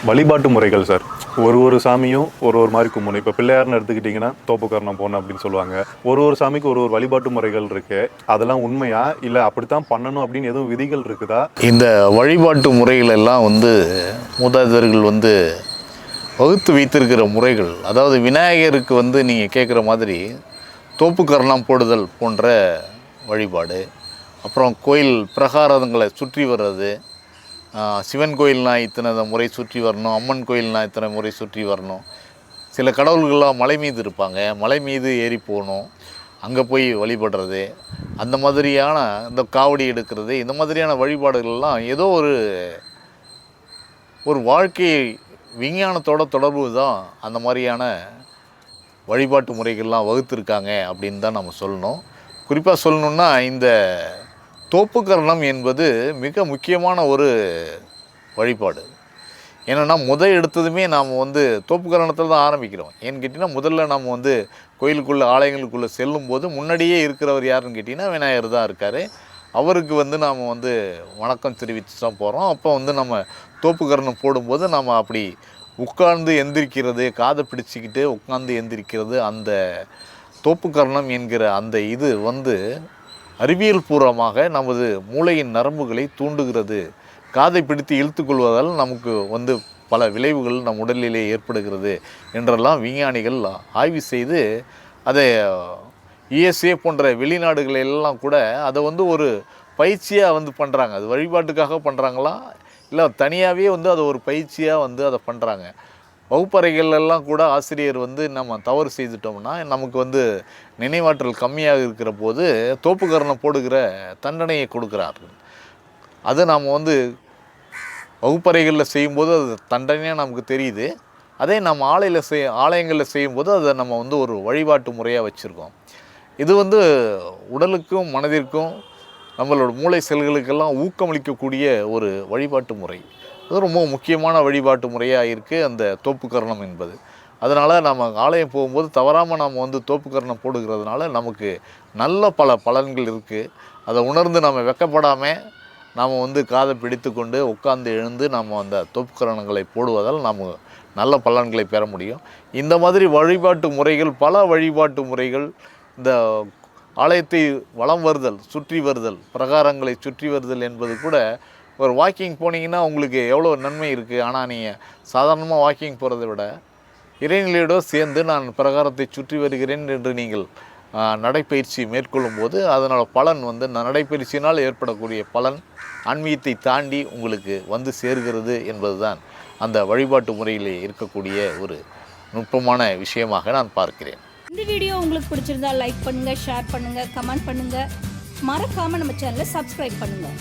வழிபாட்டு முறைகள் சார். ஒரு சாமியும் ஒரு மாதிரி கும்பிடணும். இப்போ பிள்ளையார்னு எடுத்துக்கிட்டிங்கன்னா தோப்புக்கரணம் போடணும் அப்படின்னு சொல்லுவாங்க. ஒரு சாமிக்கு ஒரு வழிபாட்டு முறைகள் இருக்கு. அதெல்லாம் உண்மையா இல்லை அப்படித்தான் பண்ணணும் அப்படின்னு எதுவும் விதிகள் இருக்குதா? இந்த வழிபாட்டு முறைகள் எல்லாம் மூதாதையர்கள் வகுத்து வைத்திருக்கிற முறைகள். அதாவது விநாயகருக்கு நீங்கள் கேட்குற மாதிரி தோப்புக்கரணம் போடுதல் போன்ற வழிபாடு, அப்புறம் கோயில் பிரகாரங்களை சுற்றி வர்றது, சிவன் கோயில்னால் இத்தனை முறை சுற்றி வரணும், அம்மன் கோயில்னால் இத்தனை முறை சுற்றி வரணும். சில கடவுள்கள்லாம் மலை மீது இருப்பாங்க, மலை மீது ஏறி போகணும், அங்கே போய் வழிபடுறது, அந்த மாதிரியான இந்த காவடி எடுக்கிறது, இந்த மாதிரியான வழிபாடுகள்லாம் ஏதோ ஒரு வாழ்க்கை விஞ்ஞானத்தோட தொடர்பு தான் அந்த மாதிரியான வழிபாட்டு முறைகள்லாம் வகுத்திருக்காங்க அப்படின்னு தான் நம்ம சொல்லணும். குறிப்பாக சொல்லணுன்னா இந்த தோப்புக்கரணம் என்பது மிக முக்கியமான ஒரு வழிபாடு. ஏன்னா எடுத்ததுமே நாம் தோப்புக்கரணத்தில் தான் ஆரம்பிக்கிறோம். ஏன்னு கேட்டிங்கன்னா முதல்ல நம்ம கோயிலுக்குள்ளே ஆலயங்களுக்குள்ளே செல்லும்போது முன்னாடியே இருக்கிறவர் யாருன்னு கேட்டிங்கன்னா விநாயகர் தான் இருக்கார். அவருக்கு நாம் வணக்கம் தெரிவித்து தான் போகிறோம். அப்போ நம்ம தோப்புக்கரணம் போடும்போது நாம் அப்படி உட்கார்ந்து எந்திரிக்கிறது, காதை பிடிச்சிக்கிட்டு உட்கார்ந்து எந்திரிக்கிறது, அந்த தோப்புக்கரணம் என்கிற அந்த இது அறிவியல் பூர்வமாக நமது மூளையின் நரம்புகளை தூண்டுகிறது. காதை பிடித்து இழுத்து கொள்வதால் நமக்கு பல விளைவுகள் நம் உடலிலே ஏற்படுகிறது என்றெல்லாம் விஞ்ஞானிகள் ஆய்வு செய்து அதை USA போன்ற வெளிநாடுகளெல்லாம் கூட அதை ஒரு பயிற்சியாக பண்ணுறாங்க. அது வழிபாட்டுக்காக பண்ணுறாங்களா இல்லை தனியாகவே அதை ஒரு பயிற்சியாக அதை பண்ணுறாங்க. வகுப்பறைகளெல்லாம் கூட ஆசிரியர் நம்ம தவறு செய்துட்டோம்னா நமக்கு நினைவாற்றல் கம்மியாக இருக்கிற போது தோப்புக்கரணம் போடுகிற தண்டனையை கொடுக்குறார்கள். அது நாம் வகுப்பறைகளில் செய்யும்போது அது தண்டனையாக நமக்கு தெரியுது. அதே நம்ம ஆலயங்களில் செய்யும்போது அதை நம்ம ஒரு வழிபாட்டு முறையாக வச்சுருக்கோம். இது உடலுக்கும் மனதிற்கும் நம்மளோட மூளை செல்களுக்கெல்லாம் ஊக்கமளிக்கக்கூடிய ஒரு வழிபாட்டு முறை. அது ரொம்ப முக்கியமான வழிபாட்டு முறையாக இருக்குது அந்த தோப்புக்கரணம் என்பது. அதனால் நம்ம ஆலயம் போகும்போது தவறாமல் நாம் தோப்புக்கரணம் போடுகிறதுனால நமக்கு நல்ல பல பலன்கள் இருக்குது. அதை உணர்ந்து நம்ம வெக்கப்படாமல் நாம் காதை பிடித்து கொண்டு உட்கார்ந்து எழுந்து நாம் அந்த தோப்புக்கரணங்களை போடுவதால் நாம் நல்ல பலன்களை பெற முடியும். இந்த மாதிரி வழிபாட்டு முறைகள், பல வழிபாட்டு முறைகள், இந்த ஆலயத்தை வலம் வருதல், சுற்றி வருதல், பிரகாரங்களை சுற்றி வருதல் என்பது கூட ஒரு வாக்கிங் போனீங்கன்னா உங்களுக்கு எவ்வளோ நன்மை இருக்குது. ஆனால் நீங்கள் சாதாரணமாக வாக்கிங் போகிறத விட இறைநிலையோடு சேர்ந்து நான் பிரகாரத்தை சுற்றி வருகிறேன் என்று நீங்கள் நடைப்பயிற்சி மேற்கொள்ளும் போது அதனோட பலன் நடைப்பயிற்சியினால் ஏற்படக்கூடிய பலன் ஆன்மீகத்தை தாண்டி உங்களுக்கு சேர்கிறது என்பது தான் அந்த வழிபாட்டு முறையிலே இருக்கக்கூடிய ஒரு நுட்பமான விஷயமாக நான் பார்க்கிறேன். இந்த வீடியோ உங்களுக்கு பிடிச்சிருந்தா லைக் பண்ணுங்கள், ஷேர் பண்ணுங்கள், கமெண்ட் பண்ணுங்கள். மறக்காமல் நம்ம சேனலை சப்ஸ்கிரைப் பண்ணுங்கள்.